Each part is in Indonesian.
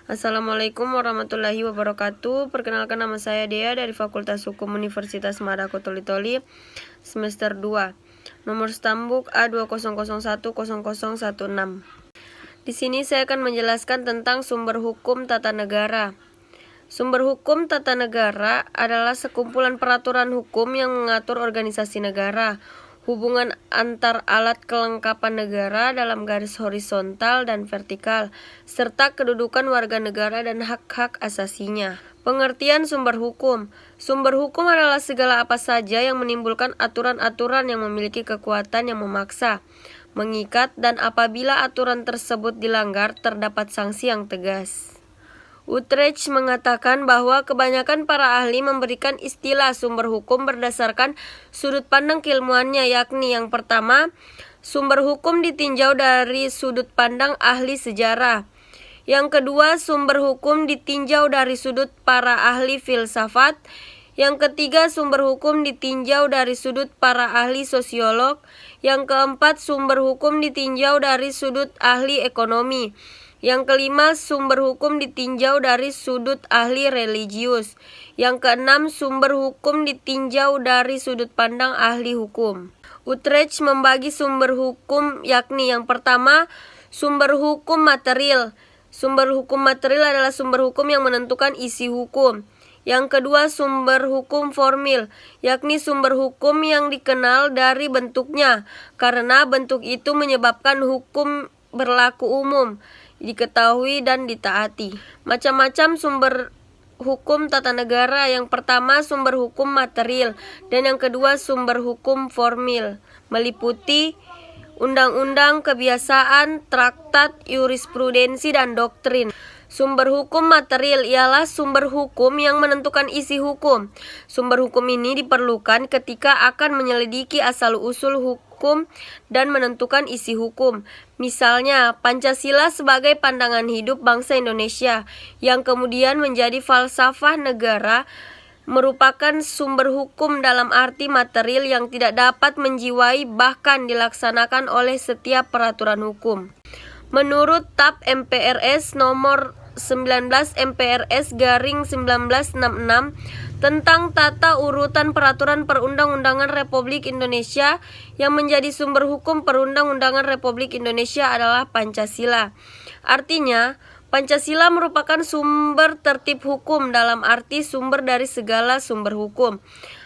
Assalamualaikum warahmatullahi wabarakatuh. Perkenalkan, nama saya Dea dari Fakultas Hukum Universitas Madako Toli-Toli, semester 2. Nomor stambuk A200100016. Di sini saya akan menjelaskan tentang sumber hukum tata negara. Sumber hukum tata negara adalah sekumpulan peraturan hukum yang mengatur organisasi negara, hubungan antar alat kelengkapan negara dalam garis horizontal dan vertikal, serta kedudukan warga negara dan hak-hak asasinya. Pengertian sumber hukum. Sumber hukum adalah segala apa saja yang menimbulkan aturan-aturan yang memiliki kekuatan yang memaksa, mengikat, dan apabila aturan tersebut dilanggar terdapat sanksi yang tegas. Utrecht mengatakan bahwa kebanyakan para ahli memberikan istilah sumber hukum berdasarkan sudut pandang keilmuannya, yakni yang pertama, sumber hukum ditinjau dari sudut pandang ahli sejarah. Yang kedua, sumber hukum ditinjau dari sudut para ahli filsafat. Yang ketiga, sumber hukum ditinjau dari sudut para ahli sosiolog. Yang keempat, sumber hukum ditinjau dari sudut ahli ekonomi. Yang kelima, sumber hukum ditinjau dari sudut ahli religius. Yang keenam, sumber hukum ditinjau dari sudut pandang ahli hukum. Utrecht membagi sumber hukum yakni yang pertama, sumber hukum material. Sumber hukum material adalah sumber hukum yang menentukan isi hukum. Yang kedua, sumber hukum formil, yakni sumber hukum yang dikenal dari bentuknya, karena bentuk itu menyebabkan hukum berlaku umum, diketahui dan ditaati. Macam-macam sumber hukum tata negara. Yang pertama, sumber hukum material, dan yang kedua, sumber hukum formil, meliputi undang-undang, kebiasaan, traktat, jurisprudensi, dan doktrin. Sumber hukum material ialah sumber hukum yang menentukan isi hukum. Sumber hukum ini diperlukan ketika akan menyelidiki asal-usul hukum dan menentukan isi hukum. Misalnya, Pancasila sebagai pandangan hidup bangsa Indonesia, yang kemudian menjadi falsafah negara, merupakan sumber hukum dalam arti material yang tidak dapat menjiwai bahkan dilaksanakan oleh setiap peraturan hukum. Menurut TAP MPRS nomor 19 MPRS garing 1966 tentang tata urutan peraturan perundang-undangan Republik Indonesia, yang menjadi sumber hukum perundang-undangan Republik Indonesia adalah Pancasila. Artinya, Pancasila merupakan sumber tertib hukum dalam arti sumber dari segala sumber hukum.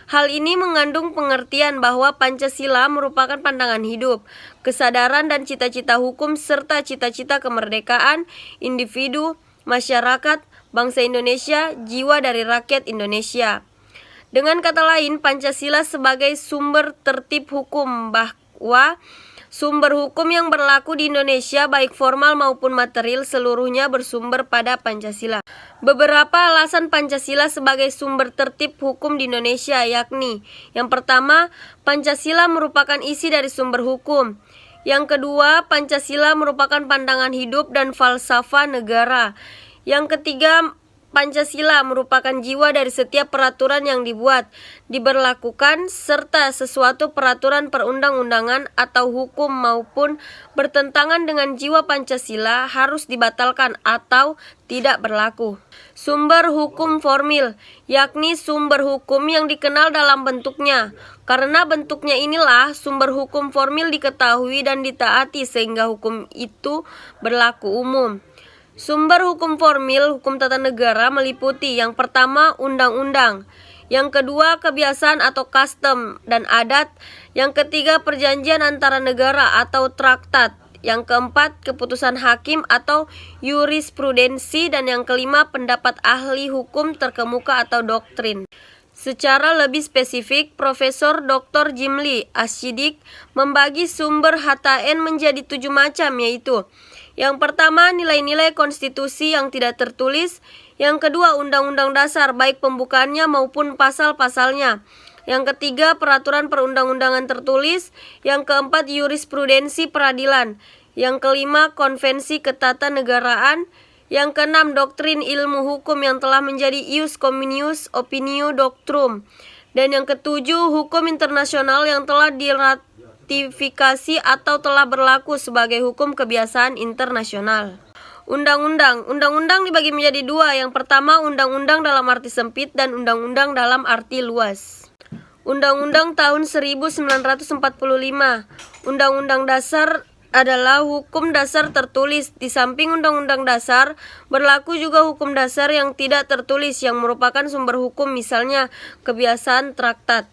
Hal ini mengandung pengertian bahwa Pancasila merupakan pandangan hidup, kesadaran dan cita-cita hukum serta cita-cita kemerdekaan individu, masyarakat, bangsa Indonesia, jiwa dari rakyat Indonesia. Dengan kata lain, Pancasila sebagai sumber tertib hukum, bahwa sumber hukum yang berlaku di Indonesia baik formal maupun material seluruhnya bersumber pada Pancasila. Beberapa alasan Pancasila sebagai sumber tertib hukum di Indonesia yakni: yang pertama, Pancasila merupakan isi dari sumber hukum. Yang kedua, Pancasila merupakan pandangan hidup dan falsafah negara. Yang ketiga, Pancasila merupakan jiwa dari setiap peraturan yang dibuat, diberlakukan, serta sesuatu peraturan perundang-undangan atau hukum maupun bertentangan dengan jiwa Pancasila harus dibatalkan atau tidak berlaku. Sumber hukum formil, yakni sumber hukum yang dikenal dalam bentuknya. Karena bentuknya inilah sumber hukum formil diketahui dan ditaati sehingga hukum itu berlaku umum. Sumber hukum formil, hukum tata negara meliputi yang pertama, undang-undang. Yang kedua, kebiasaan atau custom dan adat. Yang ketiga, perjanjian antara negara atau traktat. Yang keempat, keputusan hakim atau jurisprudensi. Dan yang kelima, pendapat ahli hukum terkemuka atau doktrin. Secara lebih spesifik, Profesor Dr. Jimli Asyidik membagi sumber HTN menjadi 7 macam, yaitu: yang pertama, nilai-nilai konstitusi yang tidak tertulis. Yang kedua, undang-undang dasar baik pembukaannya maupun pasal-pasalnya. Yang ketiga, peraturan perundang-undangan tertulis. Yang keempat, jurisprudensi peradilan. Yang kelima, konvensi ketatanegaraan. Yang keenam, doktrin ilmu hukum yang telah menjadi ius communis opinio doctrum. Dan yang ketujuh, hukum internasional yang telah diratifikasi atau telah berlaku sebagai hukum kebiasaan internasional. Undang-undang. Undang-undang dibagi menjadi dua. Yang pertama, undang-undang dalam arti sempit dan undang-undang dalam arti luas. Undang-undang tahun 1945. Undang-undang dasar adalah hukum dasar tertulis. Di samping undang-undang dasar, berlaku juga hukum dasar yang tidak tertulis yang merupakan sumber hukum, misalnya kebiasaan traktat.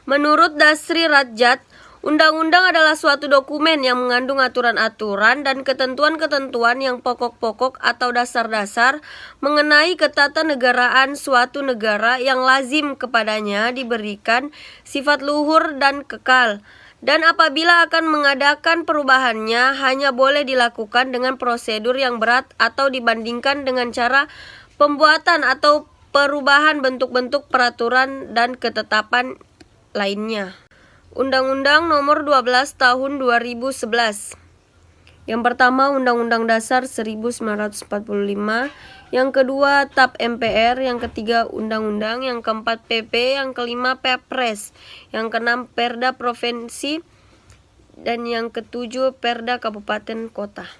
Menurut Dasri Rajat, undang-undang adalah suatu dokumen yang mengandung aturan-aturan dan ketentuan-ketentuan yang pokok-pokok atau dasar-dasar mengenai ketatanegaraan suatu negara yang lazim kepadanya diberikan sifat luhur dan kekal. Dan apabila akan mengadakan perubahannya, hanya boleh dilakukan dengan prosedur yang berat atau dibandingkan dengan cara pembuatan atau perubahan bentuk-bentuk peraturan dan ketetapan lainnya. Undang-Undang Nomor 12 Tahun 2011. Yang pertama, Undang-Undang Dasar 1945. Yang kedua, TAP MPR. Yang ketiga, Undang-Undang. Yang keempat, PP. Yang kelima, Perpres. Yang keenam, Perda Provinsi. Dan yang ketujuh, Perda Kabupaten Kota.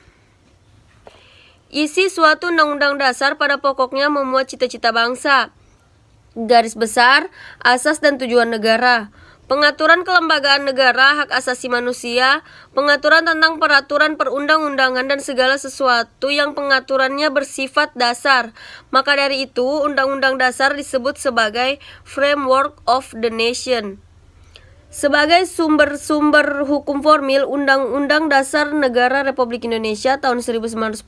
Isi suatu undang-undang dasar pada pokoknya memuat cita-cita bangsa, garis besar, asas dan tujuan negara, pengaturan kelembagaan negara, hak asasi manusia, pengaturan tentang peraturan perundang-undangan dan segala sesuatu yang pengaturannya bersifat dasar. Maka dari itu, Undang-Undang Dasar disebut sebagai framework of the nation. Sebagai sumber-sumber hukum formil, Undang-Undang Dasar Negara Republik Indonesia tahun 1945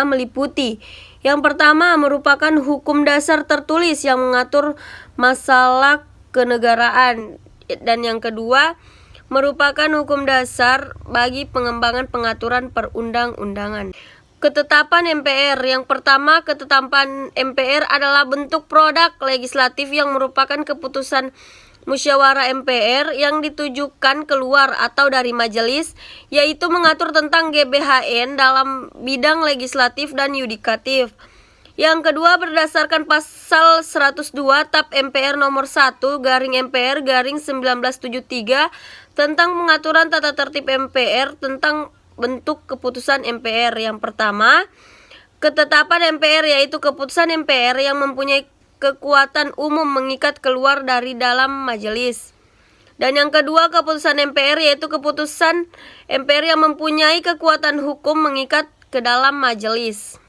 meliputi: yang pertama, merupakan hukum dasar tertulis yang mengatur masalah kenegaraan, dan yang kedua, merupakan hukum dasar bagi pengembangan pengaturan perundang-undangan. Ketetapan MPR. Yang pertama, ketetapan MPR adalah bentuk produk legislatif yang merupakan keputusan musyawarah MPR yang ditujukan keluar atau dari majelis, yaitu mengatur tentang GBHN dalam bidang legislatif dan yudikatif. Yang kedua, berdasarkan pasal 102 TAP MPR nomor 1/MPR/1973 tentang pengaturan tata tertib MPR tentang bentuk keputusan MPR. Yang pertama, ketetapan MPR yaitu keputusan MPR yang mempunyai kekuatan umum mengikat keluar dari dalam majelis. Dan yang kedua, keputusan MPR yaitu keputusan MPR yang mempunyai kekuatan hukum mengikat ke dalam majelis.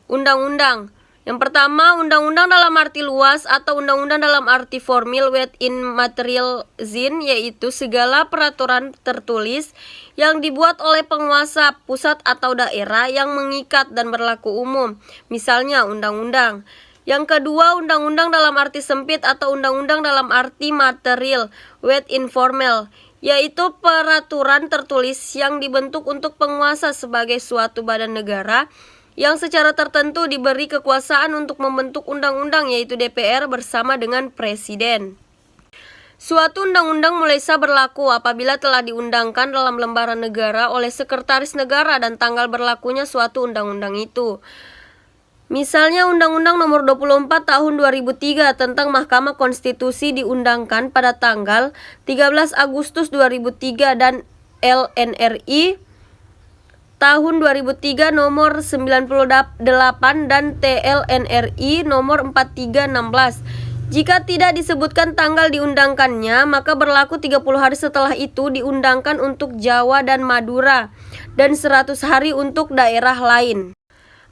Undang-undang. Yang pertama, undang-undang dalam arti luas atau undang-undang dalam arti formil wet in material zin, yaitu segala peraturan tertulis yang dibuat oleh penguasa pusat atau daerah yang mengikat dan berlaku umum, misalnya undang-undang. Yang kedua, undang-undang dalam arti sempit atau undang-undang dalam arti material wet informal, yaitu peraturan tertulis yang dibentuk untuk penguasa sebagai suatu badan negara yang secara tertentu diberi kekuasaan untuk membentuk undang-undang, yaitu DPR bersama dengan Presiden. Suatu undang-undang mulai sah berlaku apabila telah diundangkan dalam lembaran negara oleh Sekretaris Negara dan tanggal berlakunya suatu undang-undang itu. Misalnya, Undang-Undang Nomor 24 Tahun 2003 tentang Mahkamah Konstitusi diundangkan pada tanggal 13 Agustus 2003 dan LNRI Tahun 2003 Nomor 98 dan TLNRI Nomor 4316. Jika tidak disebutkan tanggal diundangkannya, maka berlaku 30 hari setelah itu diundangkan untuk Jawa dan Madura dan 100 hari untuk daerah lain.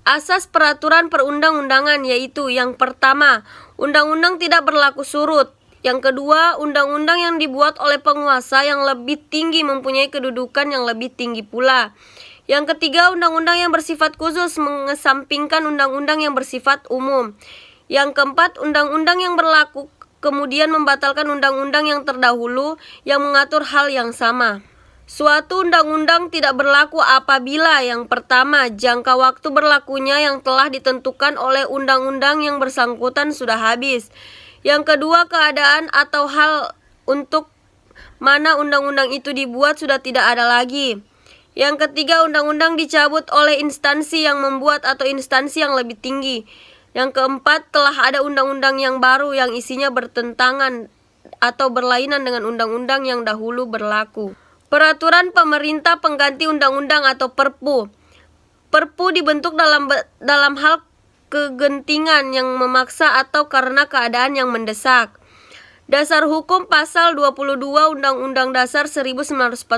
Asas peraturan perundang-undangan yaitu: yang pertama, undang-undang tidak berlaku surut. Yang kedua, undang-undang yang dibuat oleh penguasa yang lebih tinggi mempunyai kedudukan yang lebih tinggi pula. Yang ketiga, undang-undang yang bersifat khusus mengesampingkan undang-undang yang bersifat umum. Yang keempat, undang-undang yang berlaku kemudian membatalkan undang-undang yang terdahulu yang mengatur hal yang sama. Suatu undang-undang tidak berlaku apabila: yang pertama, jangka waktu berlakunya yang telah ditentukan oleh undang-undang yang bersangkutan sudah habis. Yang kedua, keadaan atau hal untuk mana undang-undang itu dibuat sudah tidak ada lagi. Yang ketiga, undang-undang dicabut oleh instansi yang membuat atau instansi yang lebih tinggi. Yang keempat, telah ada undang-undang yang baru yang isinya bertentangan atau berlainan dengan undang-undang yang dahulu berlaku. Peraturan pemerintah pengganti undang-undang atau Perpu. Perpu dibentuk dalam hal kegentingan yang memaksa atau karena keadaan yang mendesak. Dasar hukum pasal 22 Undang-Undang Dasar 1945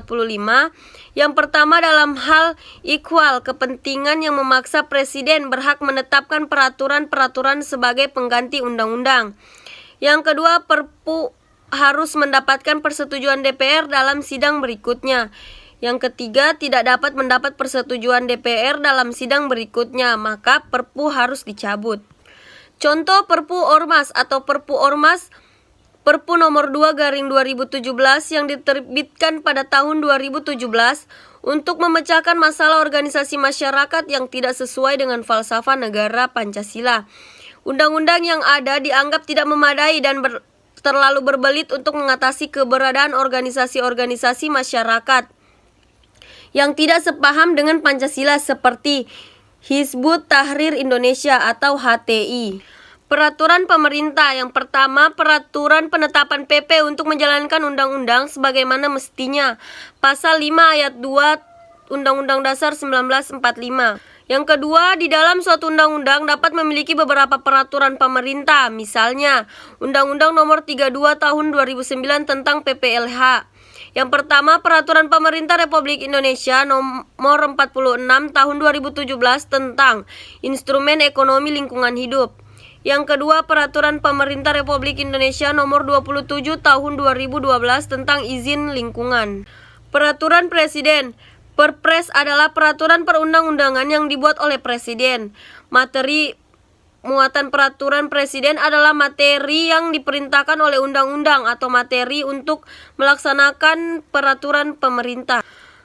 yang pertama dalam hal ikhwal kepentingan yang memaksa presiden berhak menetapkan peraturan-peraturan sebagai pengganti undang-undang. Yang kedua, Perpu harus mendapatkan persetujuan DPR dalam sidang berikutnya. Yang ketiga, tidak dapat mendapat persetujuan DPR dalam sidang berikutnya, maka Perpu harus dicabut. Contoh Perpu Ormas atau Perpu Ormas, Perpu nomor 2/2017 yang diterbitkan pada tahun 2017 untuk memecahkan masalah organisasi masyarakat yang tidak sesuai dengan falsafah negara Pancasila. Undang-undang yang ada dianggap tidak memadai dan terlalu berbelit untuk mengatasi keberadaan organisasi-organisasi masyarakat yang tidak sepaham dengan Pancasila seperti Hizbut Tahrir Indonesia atau HTI. Peraturan pemerintah yang pertama, peraturan penetapan PP untuk menjalankan undang-undang sebagaimana mestinya. Pasal 5 ayat 2 Undang-Undang Dasar 1945. Yang kedua, di dalam suatu undang-undang dapat memiliki beberapa peraturan pemerintah, misalnya Undang-Undang Nomor 32 Tahun 2009 tentang PPLH. Yang pertama, Peraturan Pemerintah Republik Indonesia Nomor 46 Tahun 2017 tentang Instrumen Ekonomi Lingkungan Hidup. Yang kedua, Peraturan Pemerintah Republik Indonesia Nomor 27 Tahun 2012 tentang Izin Lingkungan. Peraturan Presiden. Perpres adalah peraturan perundang-undangan yang dibuat oleh Presiden. Materi muatan peraturan Presiden adalah materi yang diperintahkan oleh undang-undang atau materi untuk melaksanakan peraturan pemerintah.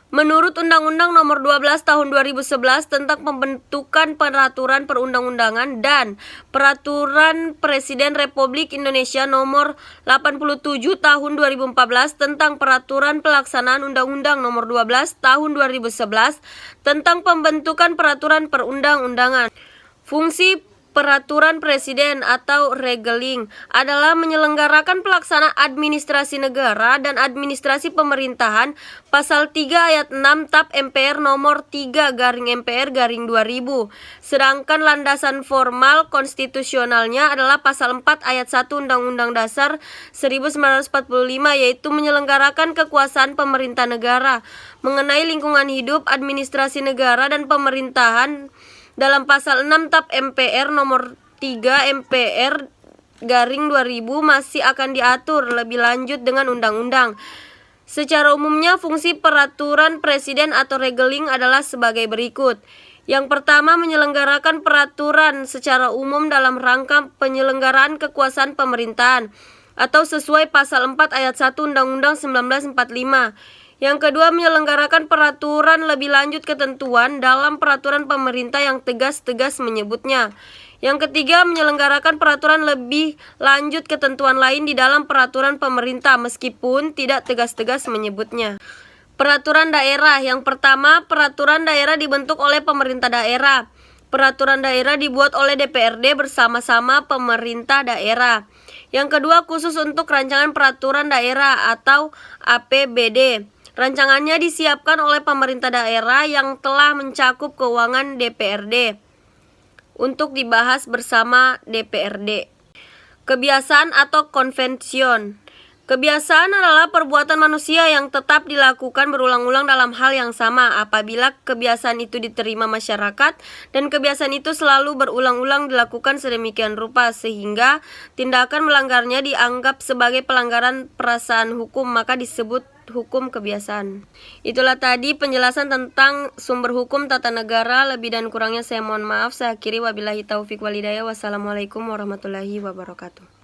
Menurut Undang-Undang Nomor 12 Tahun 2011 tentang pembentukan peraturan perundang-undangan dan Peraturan Presiden Republik Indonesia Nomor 87 Tahun 2014 tentang Peraturan Pelaksanaan Undang-Undang Nomor 12 Tahun 2011 tentang pembentukan peraturan perundang-undangan. Fungsi Peraturan Presiden atau regeling adalah menyelenggarakan pelaksanaan administrasi negara dan administrasi pemerintahan. Pasal 3 ayat 6 TAP MPR nomor 3/MPR/2000. Sedangkan landasan formal konstitusionalnya adalah pasal 4 ayat 1 Undang-Undang Dasar 1945, yaitu menyelenggarakan kekuasaan pemerintah negara mengenai lingkungan hidup, administrasi negara dan pemerintahan. Dalam pasal 6 TAP MPR nomor 3 MPR/2000 masih akan diatur lebih lanjut dengan undang-undang. Secara umumnya fungsi peraturan presiden atau regeling adalah sebagai berikut. Yang pertama, menyelenggarakan peraturan secara umum dalam rangka penyelenggaraan kekuasaan pemerintahan atau sesuai pasal 4 ayat 1 Undang-Undang 1945. Yang kedua, menyelenggarakan peraturan lebih lanjut ketentuan dalam peraturan pemerintah yang tegas-tegas menyebutnya. Yang ketiga, menyelenggarakan peraturan lebih lanjut ketentuan lain di dalam peraturan pemerintah meskipun tidak tegas-tegas menyebutnya. Peraturan daerah. Yang pertama, peraturan daerah dibentuk oleh pemerintah daerah. Peraturan daerah dibuat oleh DPRD bersama-sama pemerintah daerah. Yang kedua, khusus untuk rancangan peraturan daerah atau APBD. Rancangannya disiapkan oleh pemerintah daerah yang telah mencakup keuangan DPRD untuk dibahas bersama DPRD. Kebiasaan atau konvension. Kebiasaan adalah perbuatan manusia yang tetap dilakukan berulang-ulang dalam hal yang sama. Apabila kebiasaan itu diterima masyarakat dan kebiasaan itu selalu berulang-ulang dilakukan sedemikian rupa sehingga tindakan melanggarnya dianggap sebagai pelanggaran perasaan hukum, maka disebut hukum kebiasaan. Itulah tadi penjelasan tentang sumber hukum tata negara. Lebih dan kurangnya saya mohon maaf. Saya akhiri, wabillahi taufik walhidayah. Wassalamualaikum warahmatullahi wabarakatuh.